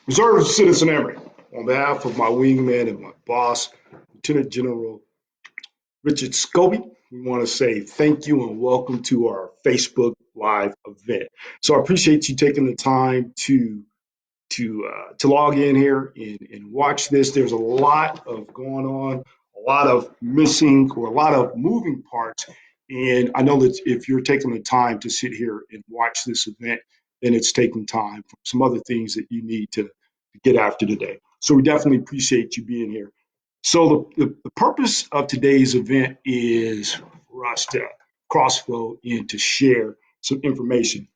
Reserve Citizen Emory, on behalf of my wingman and my boss, Lieutenant General Richard Scobie, we want to say thank you and welcome to our Facebook Live event. So I appreciate you taking the time to log in here and watch this. There's a lot of going on, a lot of missing or a lot of moving parts. And I know that if you're taking the time to sit here and watch this event, then it's taking time from some other things that you need to get after today. So we definitely appreciate you being here. So the purpose of today's event is for us to cross-flow and to share some information.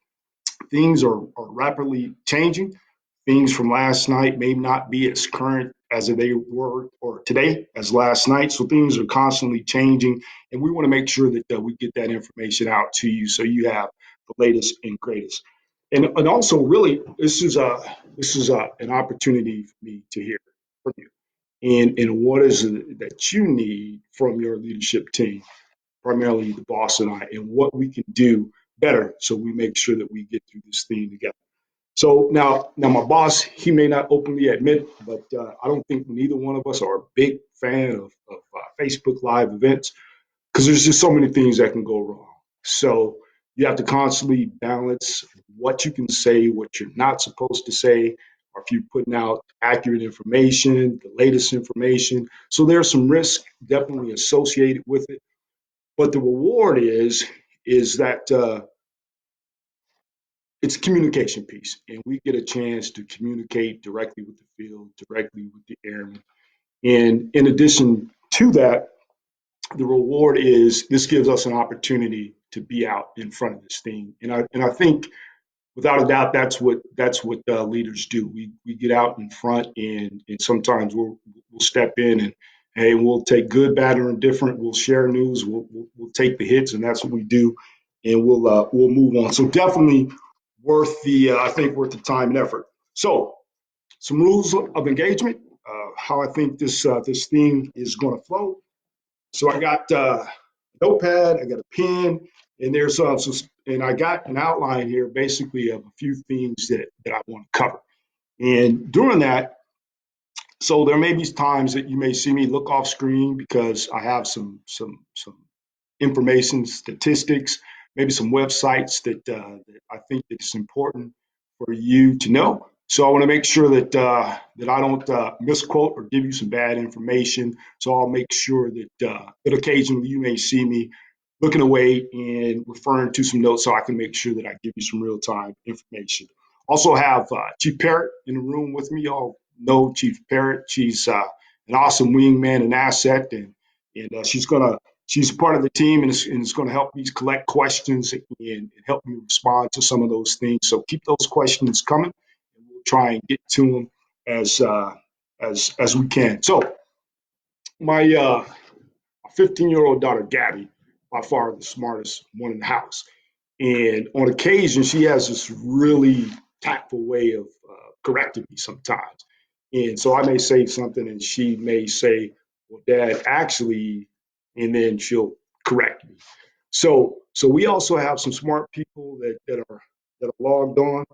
Things are rapidly changing. Things from last night may not be as current as they were or today as last night. So things are constantly changing, and we want to make sure that we get that information out to you so you have the latest and greatest. And also, really, this is an opportunity for me to hear from you. And what is it that you need from your leadership team, primarily the boss and I, and what we can do better so we make sure that we get through this thing together. So now my boss, he may not openly admit, but I don't think neither one of us are a big fan of Facebook Live events because there's just so many things that can go wrong. So you have to constantly balance what you can say, what you're not supposed to say, or if you're putting out accurate information, the latest information. So there's some risk definitely associated with it. But the reward is that it's a communication piece, and we get a chance to communicate directly with the field, directly with the airmen. And in addition to that, the reward is this gives us an opportunity to be out in front of this thing. And I think without a doubt that's what leaders do. We get out in front, and sometimes we'll step in and hey, we'll take good, bad, or indifferent. We'll share news. We'll take the hits, and that's what we do, and we'll move on. So definitely worth the I think worth the time and effort. So some rules of engagement. How I think this thing is going to flow. So I got a notepad, I got a pen, and and I got an outline here basically of a few things that I want to cover. And during that, so there may be times that you may see me look off screen because I have some information, statistics, maybe some websites that I think that it's important for you to know. So I want to make sure that I don't misquote or give you some bad information. So I'll make sure that occasionally you may see me looking away and referring to some notes so I can make sure that I give you some real time information. Also have Chief Parrott in the room with me. Y'all know Chief Parrott. She's an awesome wingman and asset, and she's part of the team and is going to help me collect questions and help me respond to some of those things. So keep those questions coming, and we'll try and get to them as we can. So my 15-year-old daughter Gabby, by far the smartest one in the house, and on occasion she has this really tactful way of correcting me sometimes. And so I may say something, and she may say, "Well, Dad, actually," and then she'll correct me. So we also have some smart people that are logged on,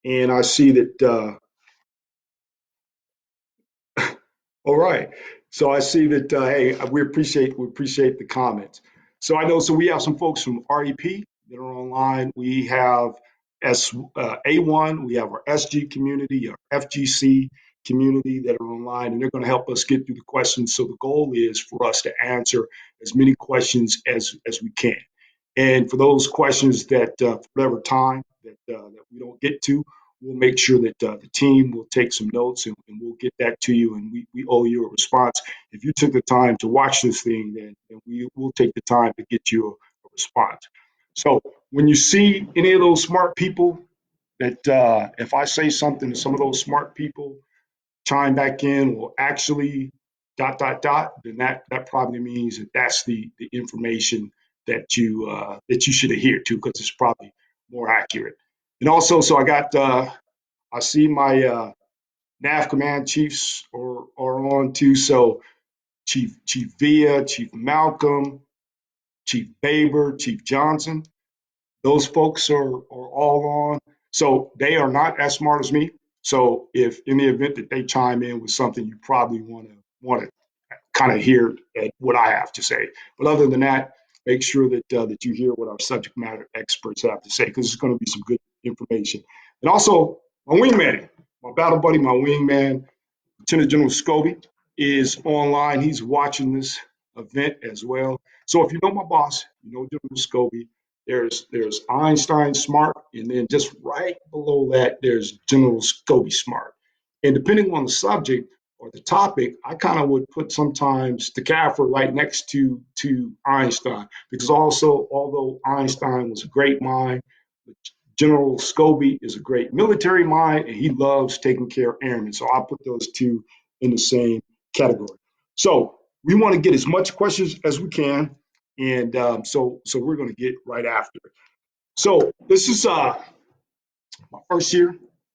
and I see that. All right. So I see that. Hey, we appreciate the comments. So I know. So we have some folks from REP that are online. We have A1. We have our SG community, our FGC community that are online, and they're going to help us get through the questions. So the goal is for us to answer as many questions as we can. And for those questions that, for whatever time that we don't get to, we'll make sure that the team will take some notes and we'll get that to you. And we owe you a response. If you took the time to watch this thing, then we will take the time to get you a response. So when you see any of those smart people, that if I say something to some of those smart people chime back in, well, actually, then that probably means that that's the information that you should adhere to because it's probably more accurate. And also, so I see my NAV command chiefs are on too. So Chief Villa, Chief Malcolm, Chief Baber, Chief Johnson, those folks are all on. So they are not as smart as me. So if in the event that they chime in with something, you probably want to kind of hear what I have to say. But other than that, make sure that you hear what our subject matter experts have to say, because it's going to be some good information. And also, my wingman, my battle buddy, my wingman, Lieutenant General Scobie, is online. He's watching this event as well. So if you know my boss, you know General Scobie. There's Einstein Smart, and then just right below that, there's General Scobie Smart. And depending on the subject or the topic, I kind of would put sometimes the CAFR right next to Einstein, because also, although Einstein was a great mind, General Scobie is a great military mind, and he loves taking care of airmen. So I'll put those two in the same category. So we want to get as much questions as we can, and so we're going to get right after it. So this is my first year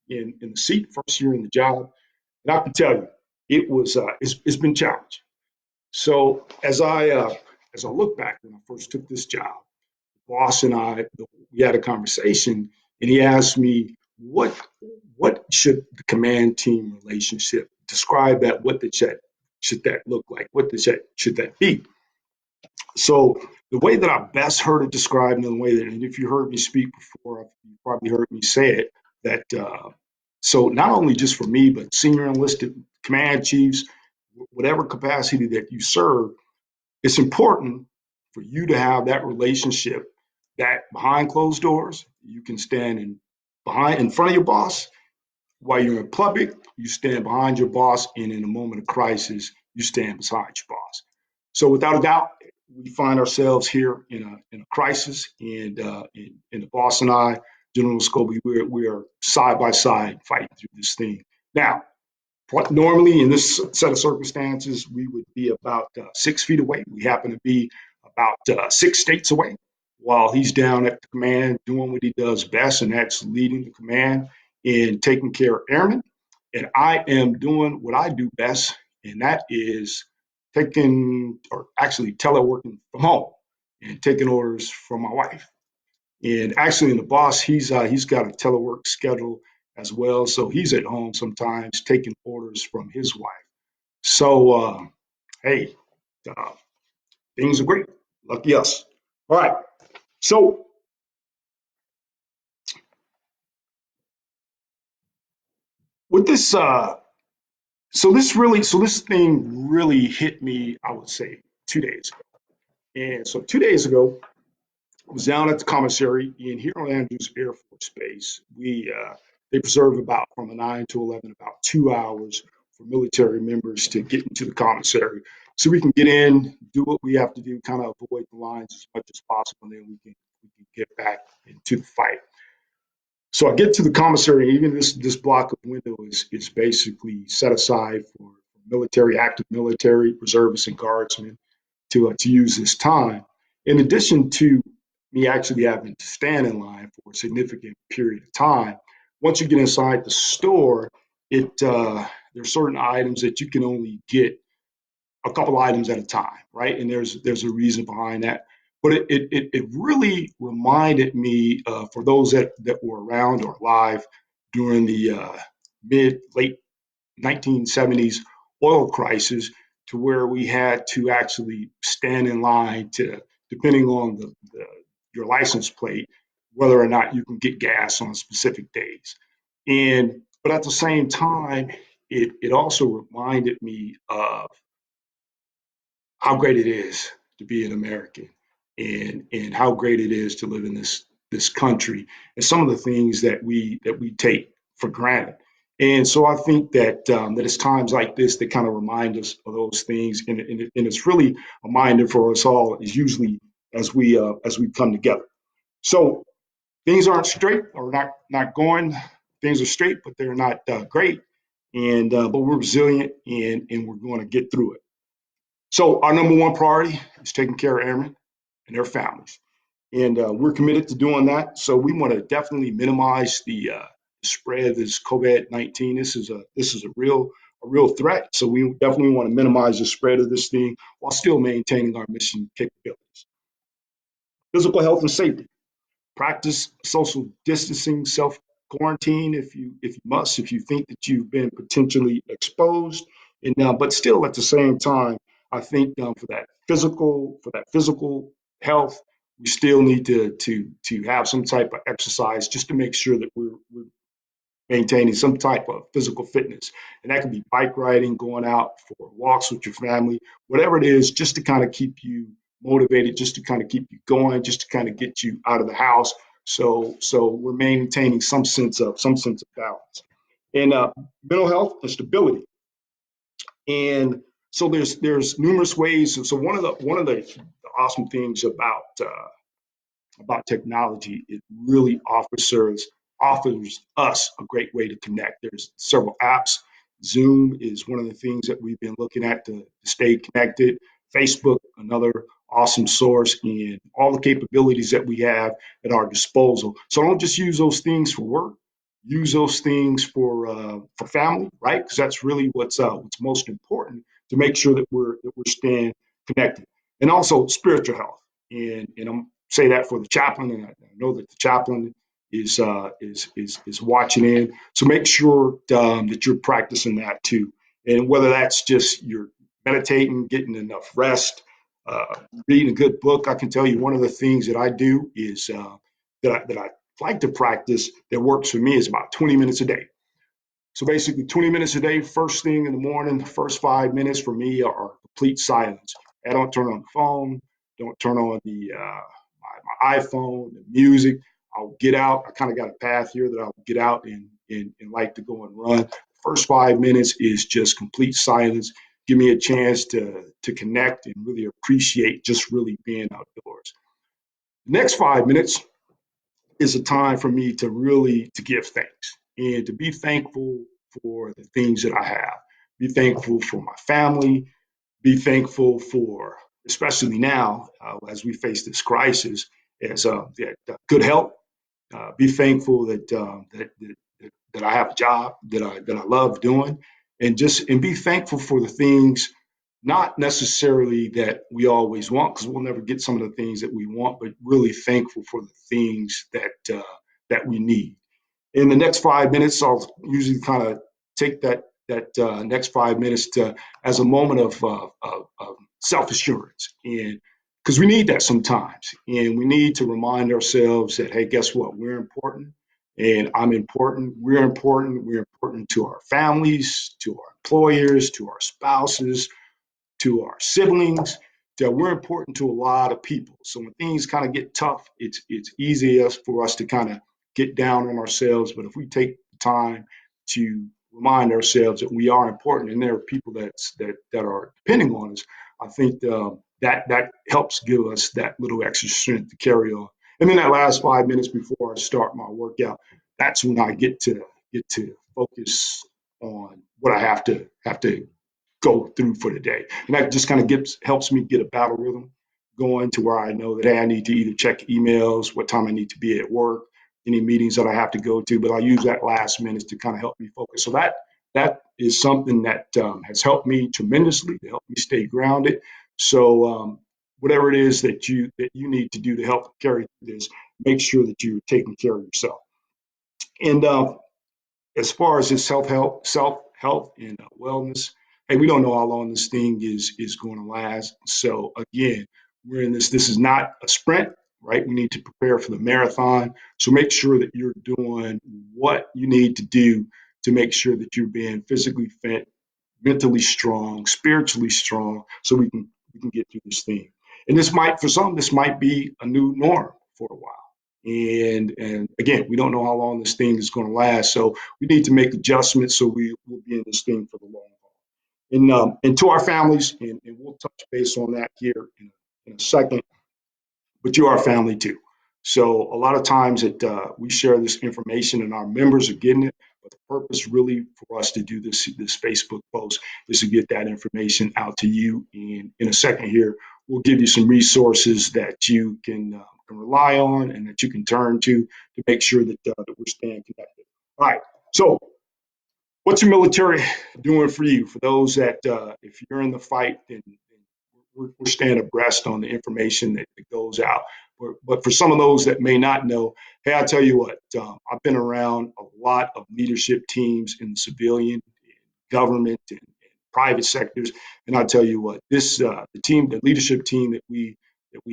in the seat, first year in the job, and I can tell you it's been challenging. So as I look back when I first took this job, boss and I, we had a conversation, and he asked me, what should the command team relationship describe that? What should that look like? What should that be? So the way that I best heard it described, and the way that, and if you heard me speak before, you probably heard me say it, that so not only just for me, but senior enlisted command chiefs, whatever capacity that you serve, it's important for you to have that relationship that behind closed doors, you can stand in front of your boss. While you're in public, you stand behind your boss, and in a moment of crisis, you stand beside your boss. So without a doubt, we find ourselves here in a crisis, and the boss and I, General Scobie, we are side by side fighting through this thing. Now, normally, in this set of circumstances, we would be about 6 feet away. We happen to be about 6 states away, while he's down at the command doing what he does best, and that's leading the command and taking care of airmen. And I am doing what I do best, and that is taking, or actually teleworking from home and taking orders from my wife. And actually, in the boss, he's got a telework schedule as well, so he's at home sometimes taking orders from his wife. So hey, uh, things are great. Lucky us. All right. So with this, this thing really hit me, I would say, 2 days ago. And so 2 days ago, I was down at the commissary in here on Andrews Air Force Base. They preserve about from 9 to 11, about 2 hours for military members to get into the commissary, so we can get in, do what we have to do, kind of avoid the lines as much as possible, and then we can get back into the fight. So I get to the commissary, and even this block of window is basically set aside for military, active military, reservists, and guardsmen to use this time. In addition to me actually having to stand in line for a significant period of time, once you get inside the store, there's certain items that you can only get a couple items at a time, right? And there's a reason behind that. But it really reminded me, for those that were around or alive during the late 1970s oil crisis, to where we had to actually stand in line to, depending on your license plate, whether or not you can get gas on specific days. But at the same time, it also reminded me of how great it is to be an American, and how great it is to live in this country, and some of the things that we take for granted. And so I think that it's times like this that kind of remind us of those things, and it's really a reminder for us all, is usually as we come together. So things aren't straight, or not going. Things are straight, but they're not great. And but we're resilient, and we're going to get through it. So our number one priority is taking care of airmen and their families, and we're committed to doing that. So we want to definitely minimize the spread of this COVID-19. This is a real threat. So we definitely want to minimize the spread of this thing while still maintaining our mission capabilities. Physical health and safety. Practice social distancing, quarantine if you must, if you think that you've been potentially exposed. And but still, at the same time, I think for that physical health, we still need to have some type of exercise just to make sure that we're maintaining some type of physical fitness. And that could be bike riding, going out for walks with your family, whatever it is, just to kind of keep you motivated, just to kind of keep you going, just to kind of get you out of the house. So we're maintaining some sense of balance. And mental health and stability. And so there's numerous ways. So one of the awesome things about technology, it really offers us a great way to connect. There's several apps. Zoom is one of the things that we've been looking at to stay connected. Facebook, another awesome source, and all the capabilities that we have at our disposal. So don't just use those things for work. Use those things for family, right? Because that's really what's most important, to make sure that we're staying connected. And also spiritual health. And I'm say that for the chaplain, and I know that the chaplain is watching in. So make sure that you're practicing that too, and whether that's just you're meditating, getting enough rest, reading a good book. I can tell you one of the things that I do is that I like to practice that works for me is about 20 minutes a day. So basically 20 minutes a day, first thing in the morning, the first 5 minutes for me are complete silence. I don't turn on the phone, don't turn on my iPhone, the music. I'll get out. I kind of got a path here that I'll get out and like to go and run. First 5 minutes is just complete silence. Give me a chance to connect and really appreciate just really being outdoors. The next 5 minutes is a time for me to really to give thanks and to be thankful for the things that I have. Be thankful for my family. Be thankful for, especially now as we face this crisis, as good health. Be thankful that I have a job that I love doing, and be thankful for the things, not necessarily that we always want, because we'll never get some of the things that we want, but really thankful for the things that we need. In the next 5 minutes, I'll usually kind of take that next 5 minutes as a moment of self assurance, and because we need that sometimes, and we need to remind ourselves that, hey, guess what? We're important, and I'm important. We're important. We're important to our families, to our employers, to our spouses, to our siblings, that we're important to a lot of people. So when things kind of get tough, it's easier for us to kind of get down on ourselves. But if we take the time to remind ourselves that we are important and there are people that are depending on us, I think that helps give us that little extra strength to carry on. And then that last 5 minutes before I start my workout, that's when I get to focus on what I have to go through for the day. And that just kind of helps me get a battle rhythm going to where I know that, hey, I need to either check emails, what time I need to be at work, any meetings that I have to go to. But I use that last minutes to kind of help me focus. So that is something that has helped me tremendously to help me stay grounded. So whatever it is that you need to do to help carry through this, make sure that you're taking care of yourself. And as far as this self-health and wellness, hey, we don't know how long this thing is going to last. So again, we're in this. This is not a sprint, right? We need to prepare for the marathon. So make sure that you're doing what you need to do to make sure that you're being physically fit, mentally strong, spiritually strong, so we can get through this thing. And for some, this might be a new norm for a while. And again, we don't know how long this thing is going to last, so we need to make adjustments so we will be in this thing for the long haul. And to our families, and we'll touch base on that here in a second, but you are family too. So a lot of times that we share this information and our members are getting it, but the purpose really for us to do this Facebook post is to get that information out to you. And in a second here, we'll give you some resources that you can rely on and that you can turn to make sure that we're staying connected. All right. So what's your military doing for you? For those that, if you're in the fight, then we're staying abreast on the information that goes out. But for some of those that may not know, hey, I tell you what, I've been around a lot of leadership teams in the civilian, government, and private sectors, and I tell you what, the leadership team that we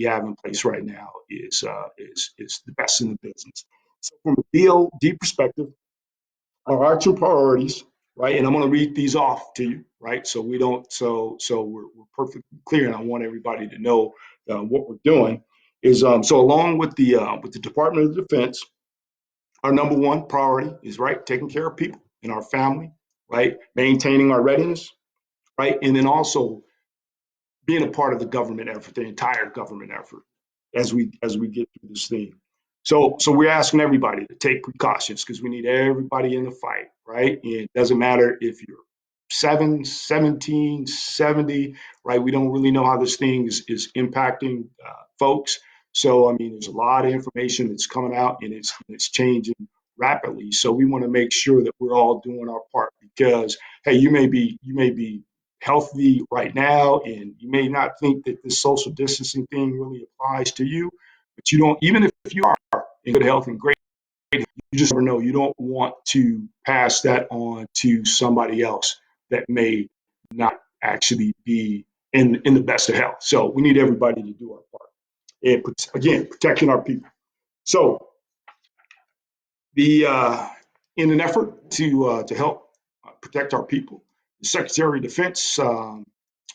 have in place right now is the best in the business. So from a DLD perspective, our two priorities, right? And I'm going to read these off to you, right? So we don't, so we're perfectly clear, and I want everybody to know what we're doing is so along with the Department of Defense, our number one priority is right taking care of people in our family, right? Maintaining our readiness, right? And then also being a part of the government effort, the entire government effort, as we get through this thing. So we're asking everybody to take precautions because we need everybody in the fight, right? And it doesn't matter if you're 7, 17, 70, right? We don't really know how this thing is impacting folks. So I mean, there's a lot of information that's coming out and it's changing rapidly. So we want to make sure that we're all doing our part because hey, you may be healthy right now, and you may not think that this social distancing thing really applies to you, but you don't, even if you are in good health and great, you just never know. You don't want to pass that on to somebody else that may not actually be in the best of health. So we need everybody to do our part. And again, protecting our people. So the in an effort to help protect our people, the Secretary of Defense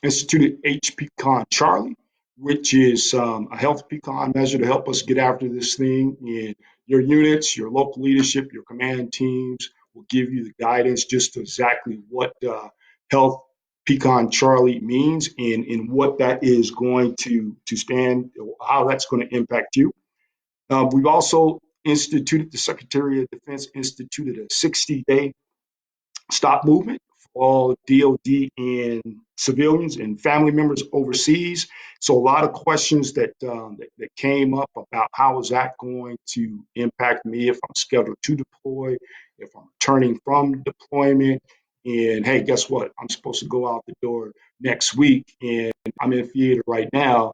instituted HPCon Charlie, which is a health pecan measure to help us get after this thing. And your units, your local leadership, your command teams will give you the guidance just to exactly what health pecan Charlie means and what that is going to stand, how that's going to impact you. We've also the Secretary of Defense instituted a 60-day stop movement for all DOD and civilians and family members overseas. So a lot of questions that came up about how is that going to impact me if I'm scheduled to deploy, if I'm returning from deployment, and hey, guess what? I'm supposed to go out the door next week, and I'm in theater right now.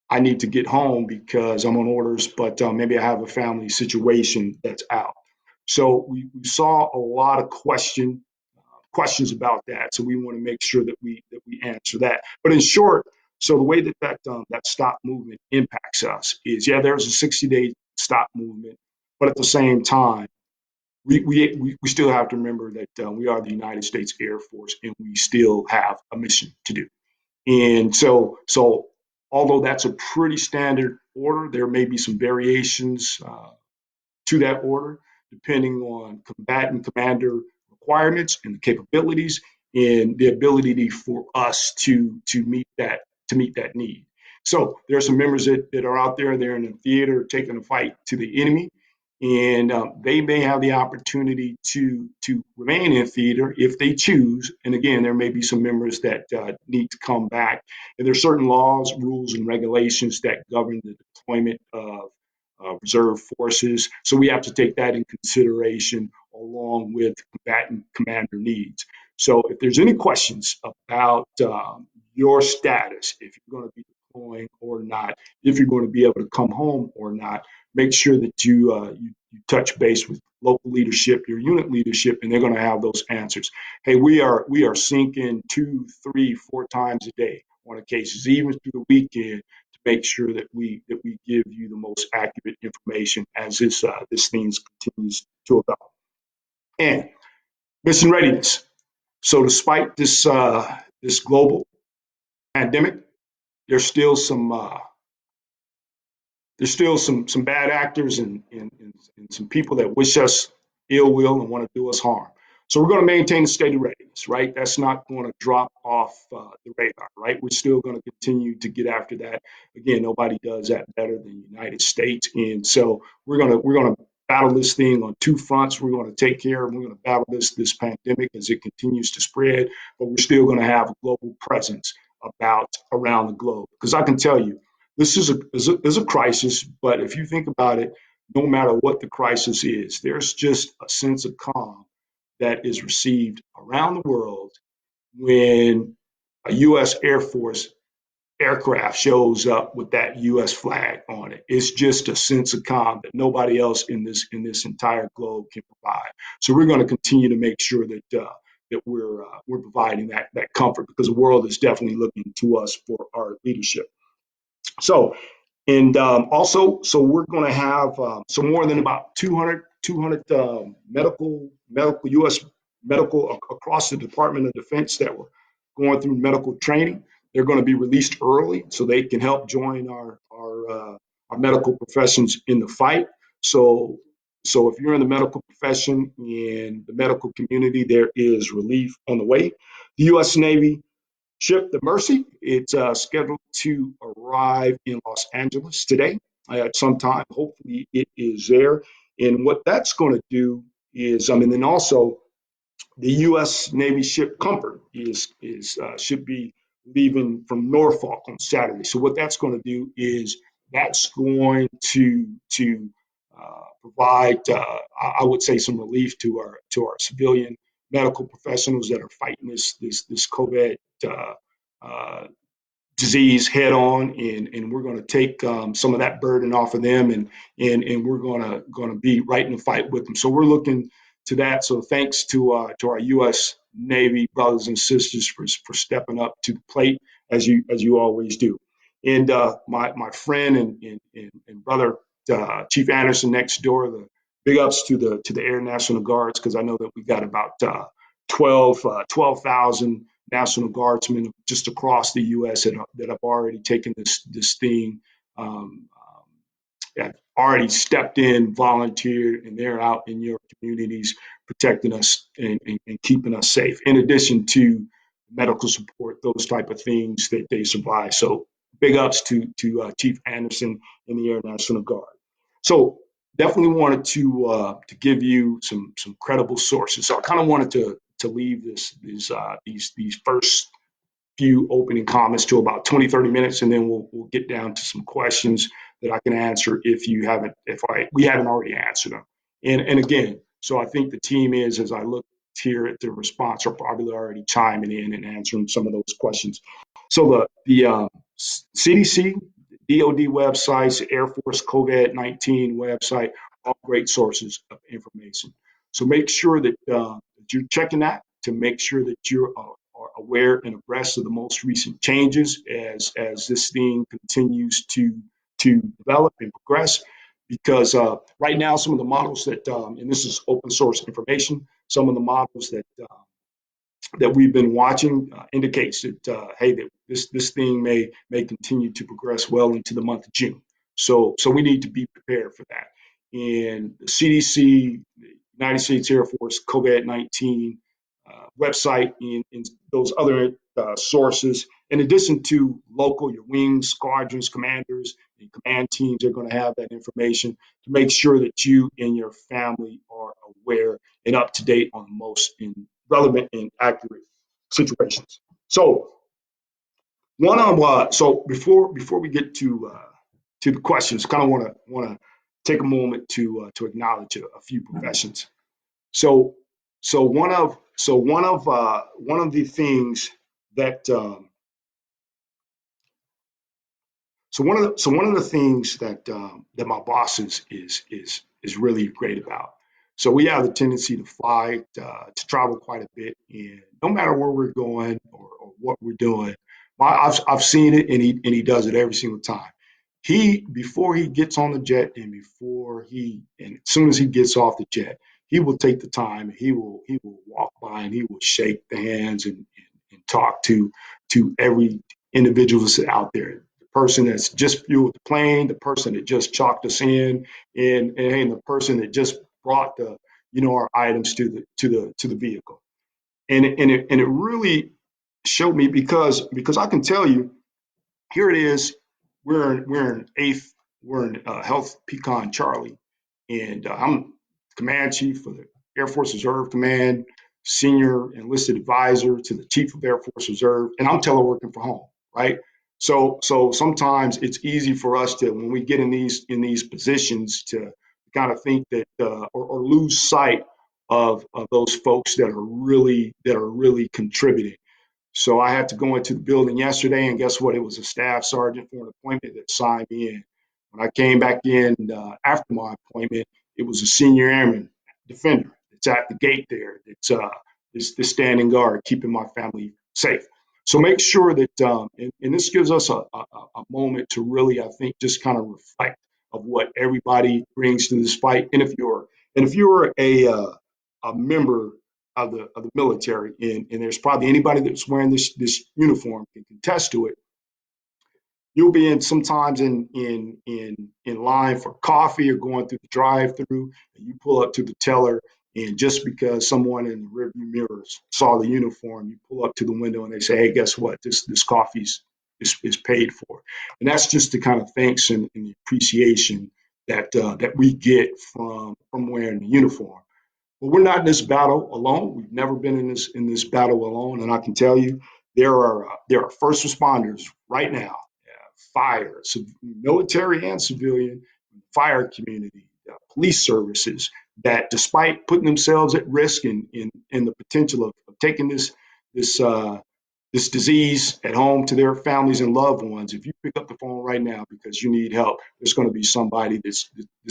I need to get home because I'm on orders, but maybe I have a family situation that's out. So we saw a lot of questions about that. So we want to make sure that we answer that. But in short, so the way that stop movement impacts us is yeah, there's a 60-day stop movement, but at the same time, we still have to remember that we are the United States Air Force and we still have a mission to do. And so although that's a pretty standard order, there may be some variations to that order depending on combatant commander requirements and the capabilities and the ability for us to meet that need. So there are some members that are out there, they're in the theater taking a fight to the enemy, and they may have the opportunity to remain in theater if they choose. And again, there may be some members that need to come back. And there are certain laws, rules, and regulations that govern the deployment of reserve forces. So we have to take that in consideration along with combatant commander needs. So if there's any questions about your status, if you're going to be deploying or not, if you're going to be able to come home or not, make sure that you touch base with local leadership, your unit leadership, and they're going to have those answers. Hey, we are syncing 2, 3, 4 times a day on occasions, even through the weekend, to make sure that we give you the most accurate information as this thing continues to evolve. And mission readiness. So despite this global pandemic, there's still some bad actors and some people that wish us ill will and want to do us harm. So we're going to maintain a state of readiness, right? That's not going to drop off the radar, right? We're still going to continue to get after that. Again, nobody does that better than the United States, and so we're going to battle this thing on 2 fronts. We're going to take care and we're going to battle this pandemic as it continues to spread, but we're still going to have a global presence around the globe. Because I can tell you, this is a crisis, but if you think about it, no matter what the crisis is, there's just a sense of calm that is received around the world when a U.S. Air Force aircraft shows up with that U.S. flag on it. It's just a sense of calm that nobody else in this entire globe can provide. So we're going to continue to make sure that we're providing that comfort, because the world is definitely looking to us for our leadership. So, and also, so we're going to have so more than about 200 medical U.S. medical across the Department of Defense that were going through medical training. They're going to be released early so they can help join our medical professions in the fight. So if you're in the medical profession and the medical community, there is relief on the way. The U.S. Navy ship, the Mercy, it's scheduled to arrive in Los Angeles today at some time. Hopefully, it is there. And what that's going to do is, and also the U.S. Navy ship Comfort should be leaving from Norfolk on Saturday. So what that's going to do is that's going to provide, I would say, some relief to our civilian medical professionals that are fighting this COVID uh, disease head on, and we're going to take some of that burden off of them, and we're going to be right in the fight with them. So we're looking to that. So thanks to our U.S. Navy brothers and sisters for stepping up to the plate as you always do. And my friend and brother Chief Anderson next door, the big ups to the Air National Guards, because I know that we got about 12,000 National Guardsmen just across the U.S. that have already taken this thing, have already stepped in, volunteered, and they're out in your communities protecting us and keeping us safe. In addition to medical support, those type of things that they survive. So big ups to Chief Anderson and the Air National Guard. So definitely wanted to give you some credible sources. So I kind of wanted to leave these first few opening comments to about 20-30 minutes, and then we'll get down to some questions that I can answer if we haven't already answered them. And again, so I think the team is, as I look here at the response, are probably already chiming in and answering some of those questions. So the CDC, DoD websites, Air Force COVID-19 website, all great sources of information. So make sure that you're checking that to make sure that you're are aware and abreast of the most recent changes as this thing continues to develop and progress. Because right now, some of the models that, and this is open source information, some of the models that we've been watching indicates that hey, that this thing may continue to progress well into the month of June. So we need to be prepared for that. And the CDC, the United States Air Force COVID-19 website, and those other sources, in addition to local, your wings, squadrons, commanders, and command teams are going to have that information to make sure that you and your family are aware and up to date on the most relevant and accurate situations. So so before we get to the questions, kind of want to take a moment to acknowledge a few professions. So one of the things that one of the things that my boss is really great about. So we have the tendency to fly, to travel quite a bit, and no matter where we're going or what we're doing, I've seen it, and he does it every single time. Before he gets on the jet, and as soon as he gets off the jet, he will take the time. He will walk by and he will shake the hands and talk to every individual that's out there. The person that's just fueled the plane, the person that just chalked us in, and the person that just brought our items to the vehicle. And it really showed me, because I can tell you, here it is. We're in Health Pecan Charlie, and I'm command chief for the Air Force Reserve Command, senior enlisted advisor to the Chief of Air Force Reserve, and I'm teleworking from home, right? So sometimes it's easy for us to, when we get in these positions, to kind of think that or lose sight of those folks that are really contributing. So I had to go into the building yesterday, and guess what? It was a staff sergeant for an appointment that signed me in. When I came back in after my appointment, it was a senior airman defender. It's at the gate there. It's the standing guard, keeping my family safe. So make sure that, and this gives us a moment to really, I think, just kind of reflect of what everybody brings to this fight. And if you're a member of the military, and there's probably anybody that's wearing this uniform can contest to it. You'll be sometimes in line for coffee or going through the drive-through, and you pull up to the teller, and just because someone in the rearview mirrors saw the uniform, you pull up to the window and they say, "Hey, guess what? This coffee's is paid for," and that's just the kind of thanks and the appreciation that we get from wearing the uniform. But we're not in this battle alone. We've never been in this battle alone, and I can tell you there are first responders right now, fire, military and civilian, fire community, police services that, despite putting themselves at risk in the potential of taking this disease at home to their families and loved ones, if you pick up the phone right now because you need help, there's going to be somebody that's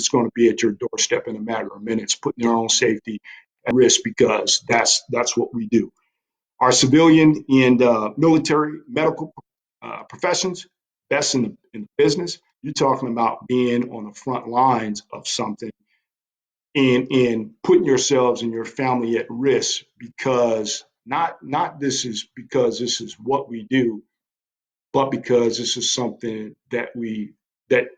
going to be at your doorstep in a matter of minutes, putting their own safety at risk, because that's what we do. Our civilian and military medical professions, best in the business. You're talking about being on the front lines of something, and putting yourselves and your family at risk, because not this is because this is what we do, but because this is something that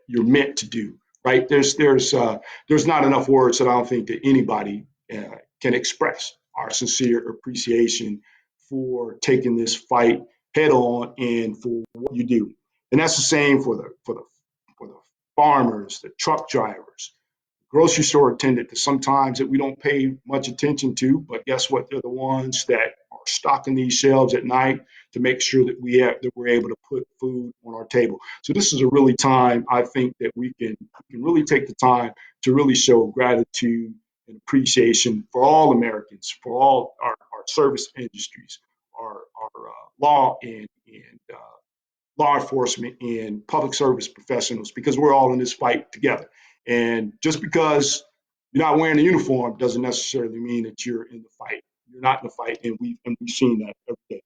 you're meant to do, right? There's not enough words that I don't think that anybody can express our sincere appreciation for taking this fight head on and for what you do. And that's the same for the farmers, the truck drivers, grocery store attendant, that sometimes that we don't pay much attention to, but guess what? They're the ones that are stocking these shelves at night to make sure that we're able to put food on our table. So this is a really time, I think, that we can really take the time to really show gratitude and appreciation for all Americans, for all our service industries, our law enforcement and public service professionals, because we're all in this fight together. And just because you're not wearing a uniform doesn't necessarily mean that you're in the fight. You're not in the fight, and we've seen that every day.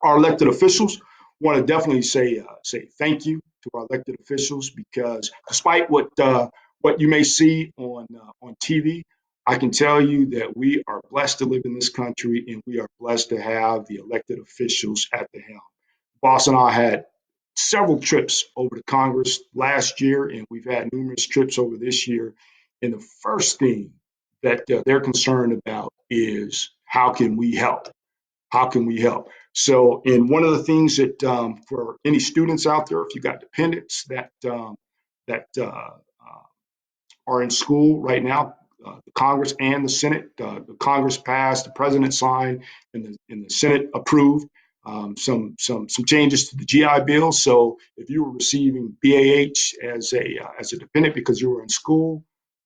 Our elected officials want to definitely say thank you to our elected officials, because despite what you may see on TV, I can tell you that we are blessed to live in this country, and we are blessed to have the elected officials at the helm. Boss and I had several trips over to Congress last year, and we've had numerous trips over this year. And the first thing that they're concerned about is, how can we help? How can we help? So, and one of the things that for any students out there, if you got dependents that are in school right now, the Congress and the Senate. The Congress passed, the President signed, and the Senate approved some changes to the GI Bill. So if you were receiving BAH as a dependent because you were in school,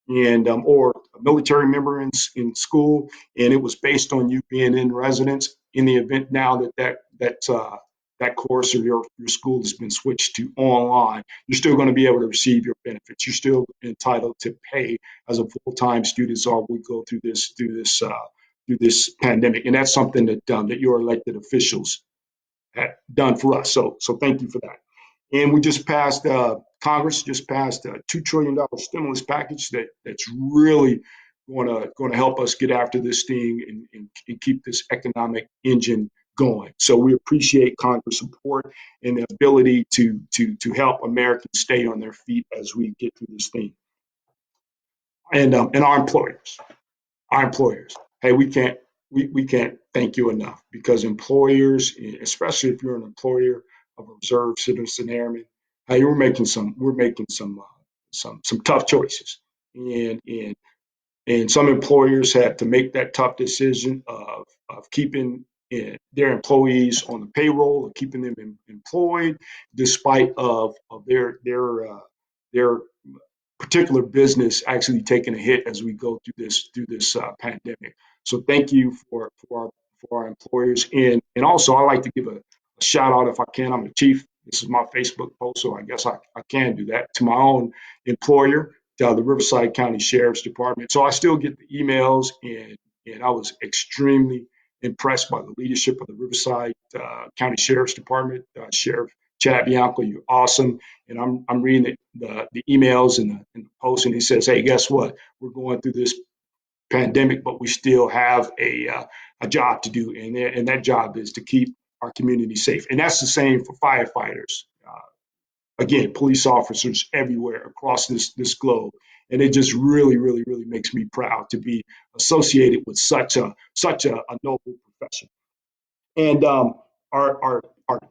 and or a military member in school, and it was based on you being in residence, in the event now that course of your school has been switched to online, you're still going to be able to receive your benefits. You're still entitled to pay as a full-time student while we go through this pandemic, and that's something that your elected officials had done for us. So thank you for that. And we just passed Congress just passed a $2 trillion stimulus package that's really going to help us get after this thing and keep this economic engine going. So we appreciate Congress' support and the ability to help Americans stay on their feet as we get through this thing. And our employers. Hey, we can't thank you enough, because employers, especially if you're an employer of a reserve citizen airman, hey, we're making some tough choices, and some employers had to make that tough decision of keeping their employees on the payroll, or keeping them employed, despite of their particular business actually taking a hit as we go through this pandemic. So thank you for for our employers. And also, I like to give a shout out if I can. I'm the chief. This is my Facebook post, so I guess I can do that to my own employer, the Riverside County Sheriff's Department. So I still get the emails, and I was extremely impressed by the leadership of the Riverside County Sheriff's Department. Sheriff Chad Bianco, you're awesome. And I'm reading the emails and the posts, and he says, "Hey, guess what? We're going through this pandemic, but we still have a job to do, and that job is to keep our community safe." And that's the same for firefighters. Again, police officers everywhere across this globe, and it just really, really, really makes me proud to be associated with such a noble profession. And our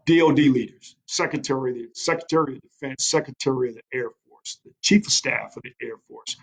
DoD leaders, Secretary of Defense, Secretary of the Air Force, the Chief of Staff of the Air Force,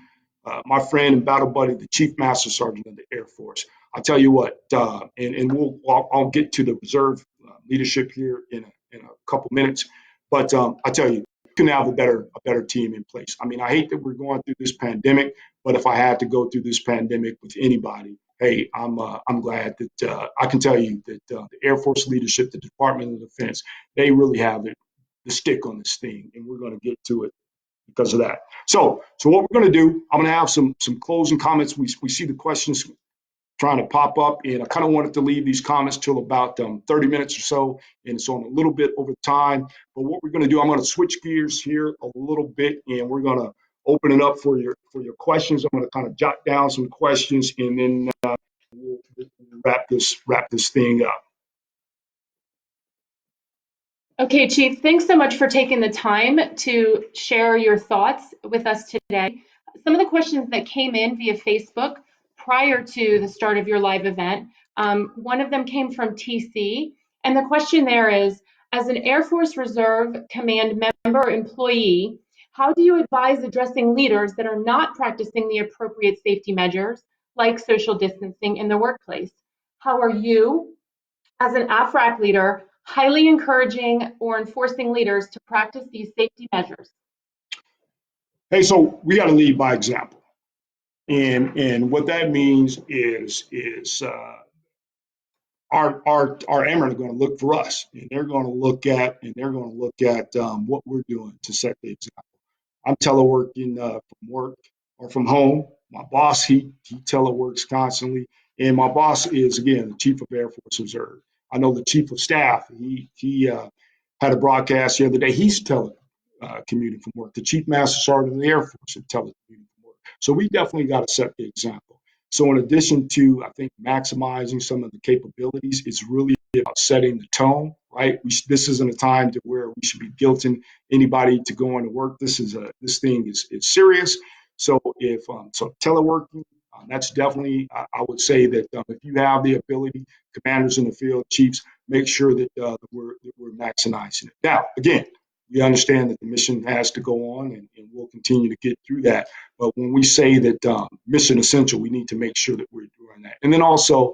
my friend and battle buddy, the Chief Master Sergeant of the Air Force. I tell you what, and I'll get to the reserve leadership here in a couple minutes, but I tell you, you can have a better team in place. I mean, I hate that we're going through this pandemic, but if I had to go through this pandemic with anybody, hey, I'm glad that I can tell you that the Air Force leadership, the Department of Defense, they really have the stick on this thing, and we're going to get to it because of that. So what we're going to do, I'm going to have some closing comments. We see the questions trying to pop up, and I kind of wanted to leave these comments till about 30 minutes or so, and it's on a little bit over time. But what we're going to do, I'm going to switch gears here a little bit, and we're going to open it up for your questions. I'm going to kind of jot down some questions, and then we'll wrap this thing up. Okay, Chief, thanks so much for taking the time to share your thoughts with us today. Some of the questions that came in via Facebook prior to the start of your live event, one of them came from TC, and the question there is, as an Air Force Reserve Command member employee, how do you advise addressing leaders that are not practicing the appropriate safety measures, like social distancing in the workplace? How are you, as an AFRC leader, highly encouraging or enforcing leaders to practice these safety measures? Hey, so we got to lead by example, and what that means is our airmen are going to look for us, and they're going to look at what we're doing to set the example. I'm teleworking from work or from home. My boss, he teleworks constantly, and my boss is, again, the Chief of Air Force Reserve. I know the Chief of Staff. He had a broadcast the other day. He's telecommuting from work. The Chief Master Sergeant of the Air Force is telecommuting from work. So we definitely got to set the example. So in addition to, I think, maximizing some of the capabilities, it's really about setting the tone, right? This isn't a time to where we should be guilting anybody to go into work. This thing is serious. So so teleworking, that's definitely, I would say that if you have the ability, commanders in the field, chiefs, make sure that we're maximizing it. Now, again, we understand that the mission has to go on, and we'll continue to get through that. But when we say that mission essential, we need to make sure that we're doing that. And then also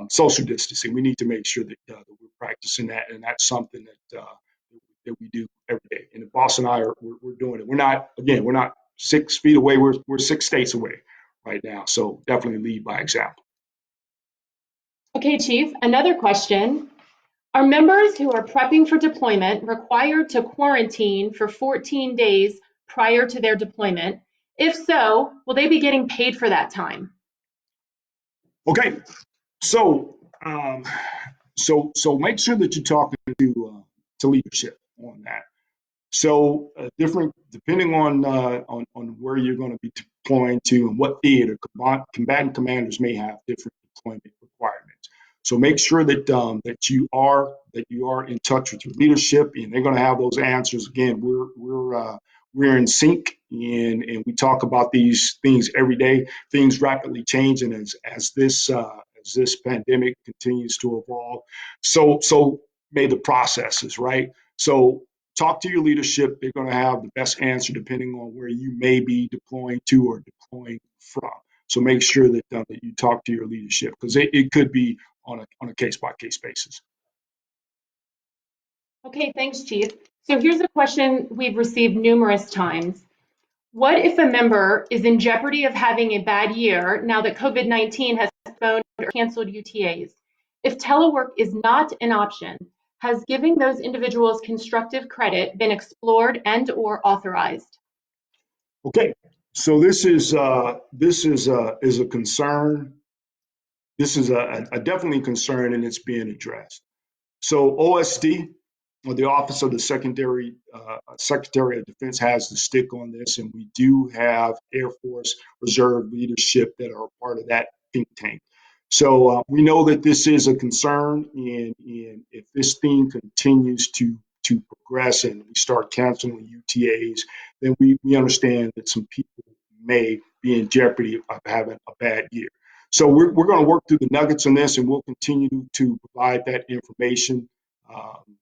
social distancing, we need to make sure that we're practicing that, and that's something that we do every day. And the boss and I we're doing it. We're not 6 feet away. We're 6 states away right now. So definitely lead by example. Okay, Chief, another question. Are members who are prepping for deployment required to quarantine for 14 days prior to their deployment? If so, will they be getting paid for that time? Okay, so so make sure that you're talking to leadership on that. So different depending on where you're going to be deploying to and what theater, combatant commanders may have different deployment requirements. So make sure that that you are in touch with your leadership, and they're going to have those answers. Again, we're in sync, and we talk about these things every day. Things rapidly change, and as this pandemic continues to evolve, so may the processes, right? So talk to your leadership. They're going to have the best answer depending on where you may be deploying to or deploying from. So make sure that you talk to your leadership, because it could be on a case-by-case basis. Okay, thanks, Chief. So here's a question we've received numerous times. What if a member is in jeopardy of having a bad year now that COVID-19 has postponed or canceled UTAs? If telework is not an option, has giving those individuals constructive credit been explored and or authorized? Okay, so this is a concern. This is a definitely concern, and it's being addressed. So OSD, or the Office of the Secretary of Defense, has the stick on this, and we do have Air Force Reserve leadership that are part of that think tank. So we know that this is a concern, and if this thing continues to progress and we start canceling UTAs, then we understand that some people may be in jeopardy of having a bad year. So we're going to work through the nuggets on this, and we'll continue to provide that information um,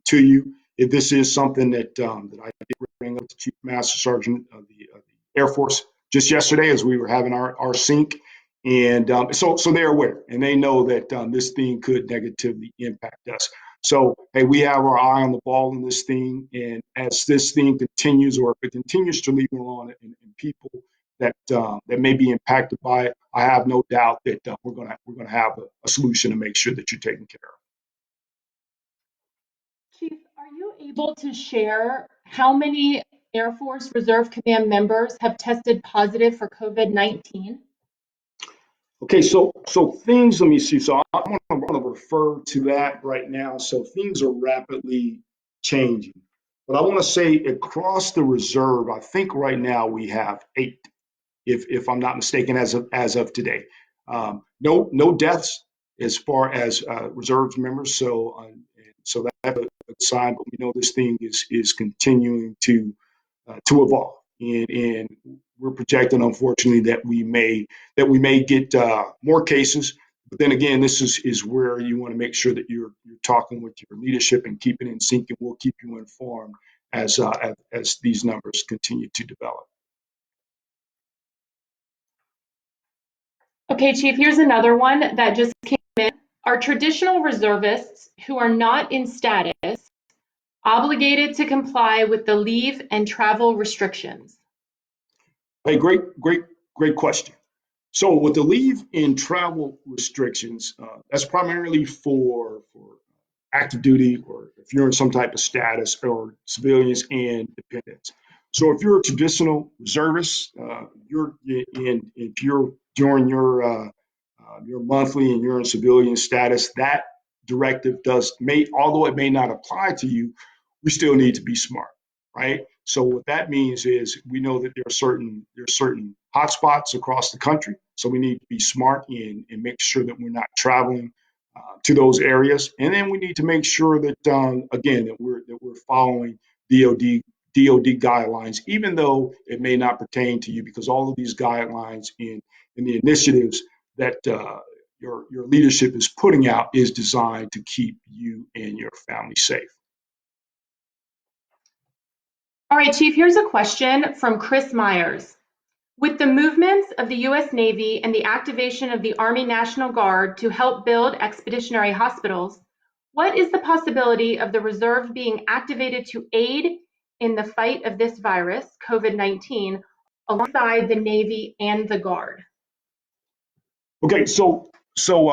to you. If this is something that I did bring up to Chief Master Sergeant of the Air Force just yesterday as we were having our sync, and so they're aware and they know that this thing could negatively impact us. So hey, we have our eye on the ball in this thing, and as this thing continues, or if it continues to linger on, and people that may be impacted by it, I have no doubt that we're gonna have a solution to make sure that you're taken care of. Chief, are you able to share how many Air Force Reserve Command members have tested positive for COVID-19? Okay, so things. Let me see. So I'm going to refer to that right now. So things are rapidly changing, but I want to say across the reserve, I think right now we have 8, if I'm not mistaken, as of today. No deaths as far as reserves members. So that's a good sign. But we know this thing is continuing to evolve, and we're projecting, unfortunately, that we may get more cases. But then again, this is where you want to make sure that you're talking with your leadership and keeping it in sync, and we'll keep you informed as these numbers continue to develop. Okay, Chief, here's another one that just came in. Are traditional reservists who are not in status obligated to comply with the leave and travel restrictions? Hey, great question. So with the leave and travel restrictions, that's primarily for active duty, or if you're in some type of status, or civilians and dependents. So if you're a traditional reservist, if you're during your monthly and you're in civilian status, that directive although it may not apply to you, we still need to be smart, right? So what that means is we know that there are certain hotspots across the country. So we need to be smart and make sure that we're not traveling to those areas. And then we need to make sure that again that we're following DoD guidelines, even though it may not pertain to you, because all of these guidelines in the initiatives that your leadership is putting out is designed to keep you and your family safe. All right, Chief, here's a question from Chris Myers. With the movements of the U.S. Navy and the activation of the Army National Guard to help build expeditionary hospitals, what is the possibility of the reserve being activated to aid in the fight of this virus, COVID-19, alongside the Navy and the Guard? Okay, so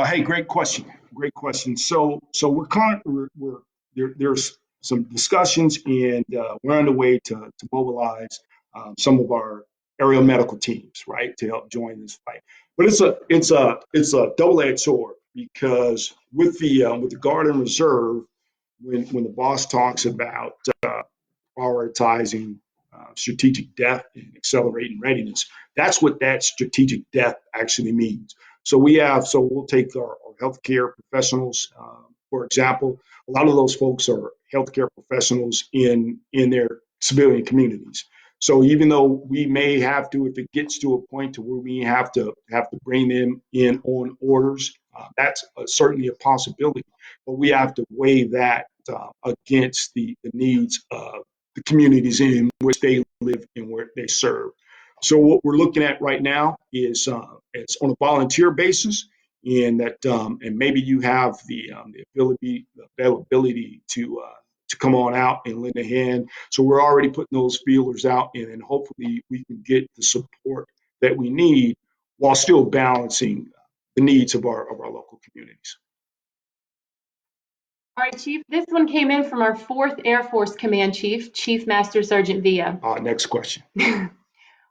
hey, great question. Great question. So there's some discussions, and we're on the way to mobilize some of our aerial medical teams, right, to help join this fight. But it's a double-edged sword, because with the Guard and Reserve, when the boss talks about prioritizing strategic depth and accelerating readiness, that's what that strategic depth actually means. So we'll take our healthcare professionals, for example. A lot of those folks are healthcare professionals in their civilian communities. So even though we may have to, if it gets to a point to where we have to bring them in on orders, that's certainly a possibility. But we have to weigh that against the needs of the communities in which they live and where they serve. So what we're looking at right now is it's on a volunteer basis, and maybe you have the availability to come on out and lend a hand. So we're already putting those feelers out, and then hopefully we can get the support that we need while still balancing the needs of our local communities. All right, Chief, this one came in from our 4th Air Force Command Chief, Chief Master Sergeant Villa. Next question.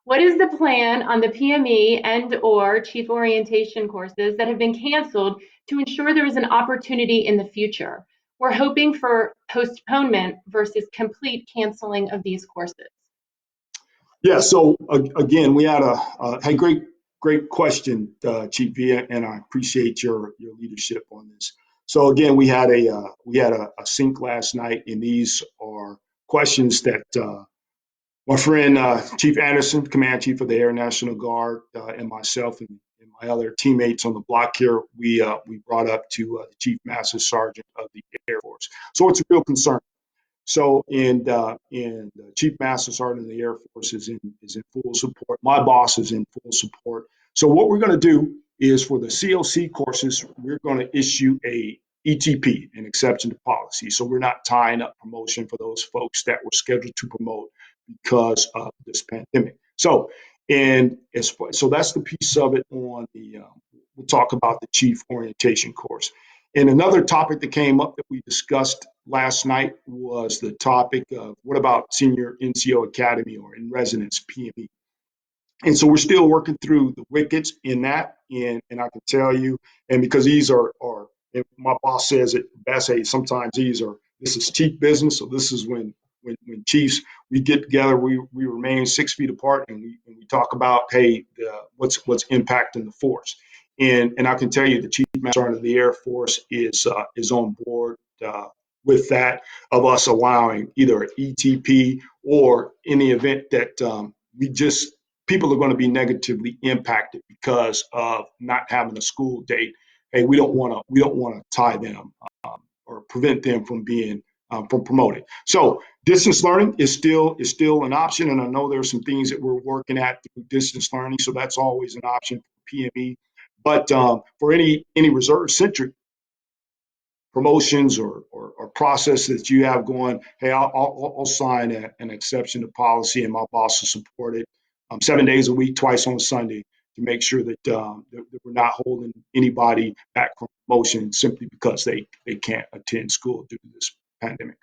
What is the plan on the PME and/or Chief Orientation courses that have been canceled to ensure there is an opportunity in the future? We're hoping for postponement versus complete canceling of these courses. Yeah, so again, we had hey, great question, Chief Villa, and I appreciate your leadership on this. So again, we had a sync last night, and these are questions that my friend Chief Anderson, Command Chief of the Air National Guard, and myself and my other teammates on the block here, we brought up to the Chief Master Sergeant of the Air Force. So it's a real concern. So, and Chief Master Sergeant of the Air Force is in full support. My boss is in full support. So what we're going to do is for the COC courses, we're going to issue a ETP, an exception to policy. So we're not tying up promotion for those folks that were scheduled to promote because of this pandemic. So, so that's the piece of it on the, we'll talk about the Chief Orientation course. And another topic that came up that we discussed last night was the topic of what about Senior NCO Academy or in residence PME. And so we're still working through the wickets in that. And I can tell you, and because these are my boss says it best, hey, sometimes this is chief business. So this is when chiefs, we get together, we remain 6 feet apart and we talk about, hey, what's impacting the force. And I can tell you the Chief Master Sergeant of the Air Force is on board with that, of us allowing either an ETP or in the event that people are going to be negatively impacted because of not having a school date. Hey, we don't want to tie them or prevent them from being from promoting. So distance learning is still an option, and I know there are some things that we're working at through distance learning, so that's always an option for PME. But for any reserve-centric promotions or process that you have going, hey, I'll sign an exception to policy, and my boss will support it 7 days a week, twice on Sunday, to make sure that, that we're not holding anybody back from promotion simply because they can't attend school due to this pandemic.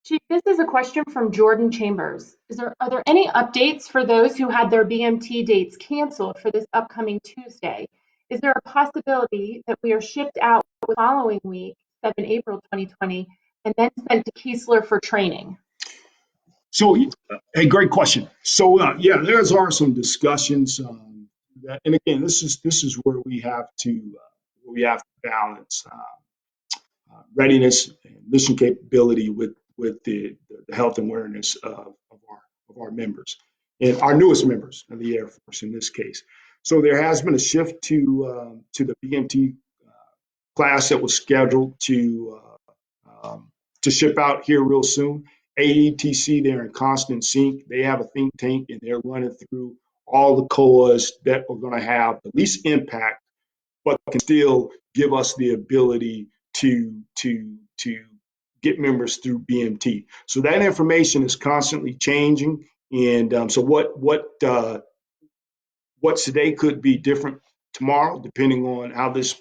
Chief, this is a question from Jordan Chambers. Are there any updates for those who had their BMT dates canceled for this upcoming Tuesday? Is there a possibility that we are shipped out the following week, 7 April 2020, and then sent to Keesler for training? So, hey, great question. So, yeah, there's are some discussions that, and again, this is where we have to balance readiness and mission capability with the health and awareness of our members and our newest members of the Air Force in this case. So there has been a shift to the BMT class that was scheduled to ship out here real soon. AETC, they're in constant sync. They have a think tank and they're running through all the COAs that are going to have the least impact, but can still give us the ability to get members through BMT. So that information is constantly changing, and so what today could be different tomorrow, depending on how this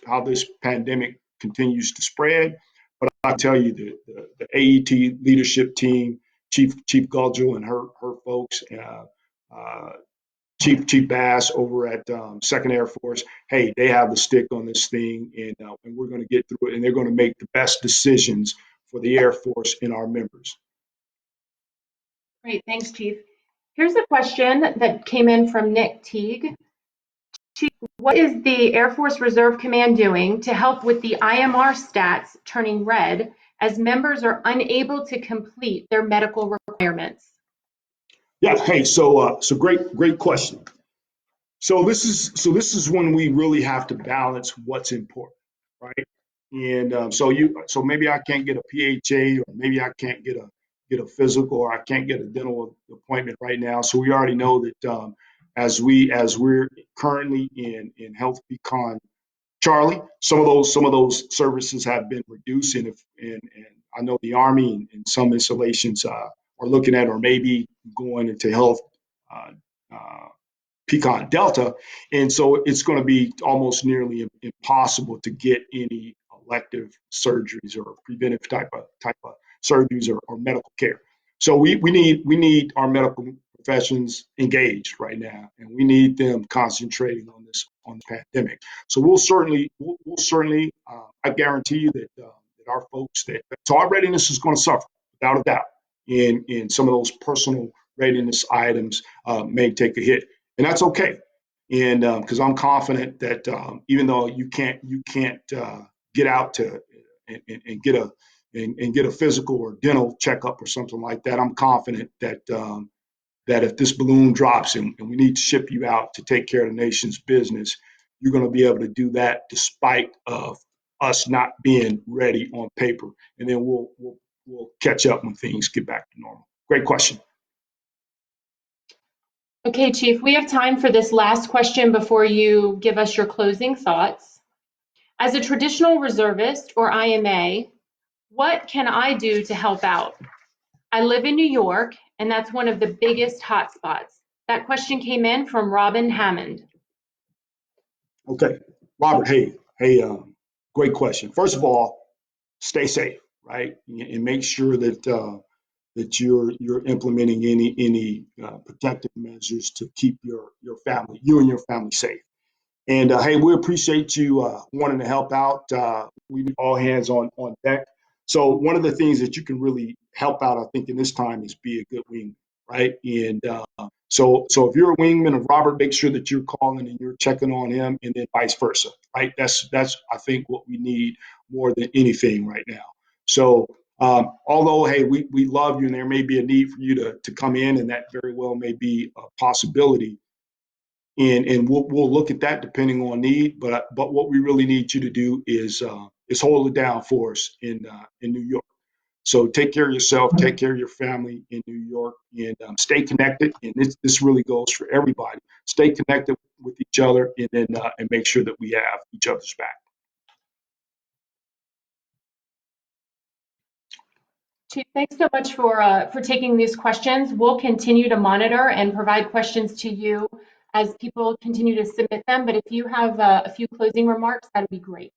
pandemic continues to spread. But I'll tell you, the AET leadership team, Chief Gudgel and her folks, Chief Bass over at 2nd Air Force, hey, they have the stick on this thing, and we're going to get through it, and they're going to make the best decisions for the Air Force and our members. Great, thanks, Chief. Here's a question that came in from Nick Teague. Chief, what is the Air Force Reserve Command doing to help with the IMR stats turning red as members are unable to complete their medical requirements? Yeah, hey, so great question. So this is when we really have to balance what's important, right? And so maybe I can't get a PHA, or maybe I can't get a physical, or I can't get a dental appointment right now. So we already know that as we're currently in Health Beacon Charlie, some of those services have been reduced, and I know the Army and some installations are looking at, or maybe going into Health Pecan Delta, and so it's going to be almost nearly impossible to get any elective surgeries or preventive type of surgeries or medical care. So we need our medical professions engaged right now, and we need them concentrating on the pandemic. So we'll certainly I guarantee you that our folks so our readiness is going to suffer without a doubt, in some of those personal readiness items may take a hit, and that's okay. And because I'm confident that even though you can't get out to and get a physical or dental checkup or something like that, I'm confident that if this balloon drops and we need to ship you out to take care of the nation's business, you're going to be able to do that despite of us not being ready on paper, and then we'll catch up when things get back to normal. Great question. Okay, Chief, we have time for this last question before you give us your closing thoughts. As a traditional reservist or IMA, what can I do to help out? I live in New York, and that's one of the biggest hotspots. That question came in from Robin Hammond. Okay, Robert. Hey, great question. First of all, stay safe, right, and make sure that you're implementing any protective measures to keep you and your family safe. And hey, we appreciate you wanting to help out. We need all hands on deck. So one of the things that you can really help out, I think, in this time is be a good wingman, right? And so if you're a wingman of Robert, make sure that you're calling and you're checking on him, and then vice versa, right? That's I think what we need more than anything right now. So although hey, we love you, and there may be a need for you to come in, and that very well may be a possibility. And we'll look at that depending on need. But what we really need you to do is hold it down for us in New York. So take care of yourself, take care of your family in New York, and stay connected. And this really goes for everybody. Stay connected with each other, and then and make sure that we have each other's back. Chief, thanks so much for taking these questions. We'll continue to monitor and provide questions to you as people continue to submit them. But if you have a few closing remarks, that would be great.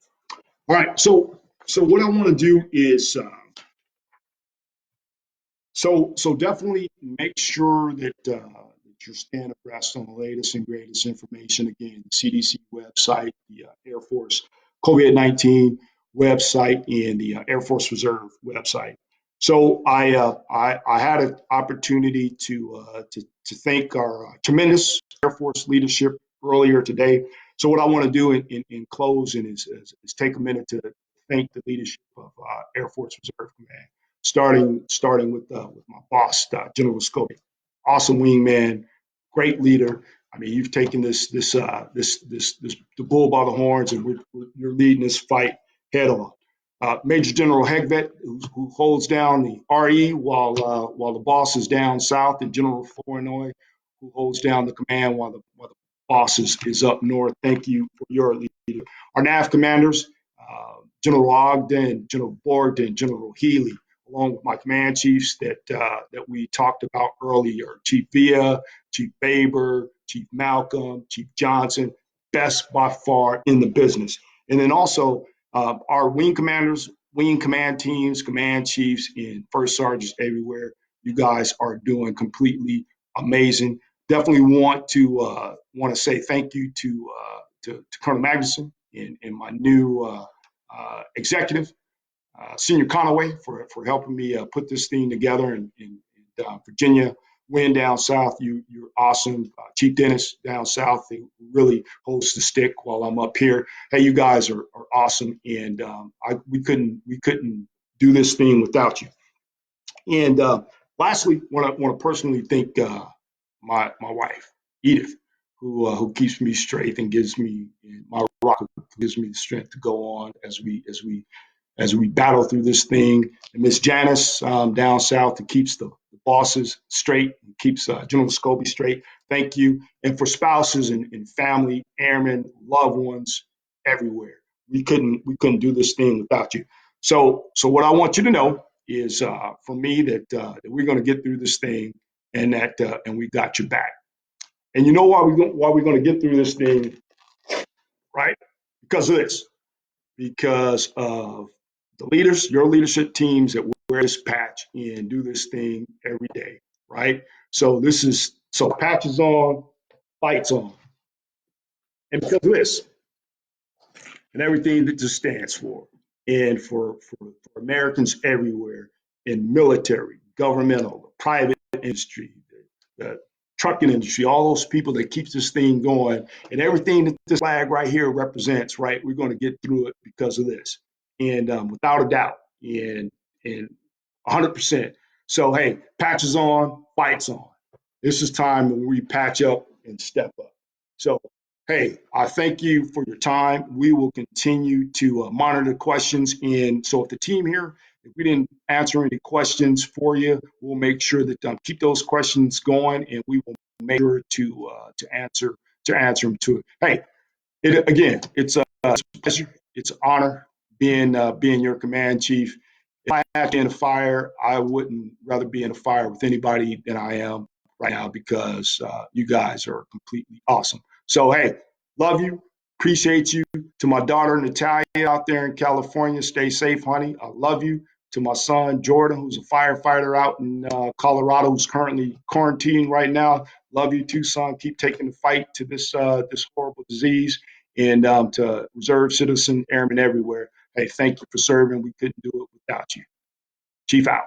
All right. So what I want to do is so definitely make sure that you're staying abreast on the latest and greatest information. Again, the CDC website, the Air Force COVID-19 website, and the Air Force Reserve website. So I had an opportunity to thank our tremendous Air Force leadership earlier today. So what I want to do in closing is take a minute to thank the leadership of Air Force Reserve Command, starting with my boss, General Scobie. Awesome wingman, great leader. I mean, you've taken the bull by the horns, and you're leading this fight head on. Major General Hegvet, who holds down the RE while the boss is down south, and General Flournoy, who holds down the command while the boss is up north. Thank you for your leadership. Our NAV commanders, General Ogden, General Borden, General Healy, along with my command chiefs that we talked about earlier, Chief Villa, Chief Baber, Chief Malcolm, Chief Johnson, best by far in the business. And then also our wing commanders, wing command teams, command chiefs, and first sergeants everywhere. You guys are doing completely amazing. Definitely want to say thank you to Colonel Magnuson and my new executive, Senior Conaway, for helping me put this thing together. And Virginia, Wynn down south, you're awesome. Chief Dennis down south, he really holds the stick while I'm up here. Hey, you guys are awesome, and we couldn't do this thing without you. And lastly, want to personally thank my wife, Edith, who keeps me straight and gives me my rock, gives me the strength to go on as we battle through this thing. And Miss Janice down south, who keeps the bosses straight, and keeps General Scobie straight. Thank you. And for spouses and family, airmen, loved ones everywhere, we couldn't do this thing without you. So what I want you to know is, for me, that we're going to get through this thing, and and we got your back. And you know why we're going to get through this thing, right? Because of this. because of the leaders, your leadership teams that wear this patch and do this thing every day, right? So patch is on, fights on. And because of this and everything that this stands for, and for Americans everywhere in military, governmental, private industry, the trucking industry, all those people that keeps this thing going, and everything that this flag right here represents, right? We're going to get through it because of this, and without a doubt, and 100%. So hey, patches on, fights on. This is time when we patch up and step up. So hey, I thank you for your time. We will continue to monitor questions. And so if the team here, if we didn't answer any questions for you, we'll make sure that keep those questions going, and we will make sure to answer them to it. Hey, again, it's a pleasure. It's an honor being your command chief. If I had to be in a fire, I wouldn't rather be in a fire with anybody than I am right now, because you guys are completely awesome. So hey, love you, appreciate you. To my daughter Natalia out there in California, stay safe, honey. I love you. To my son Jordan, who's a firefighter out in Colorado, who's currently quarantining right now. Love you too, son. Keep taking the fight to this horrible disease. And to reserve citizen airmen everywhere, hey, thank you for serving. We couldn't do it without you. Chief out.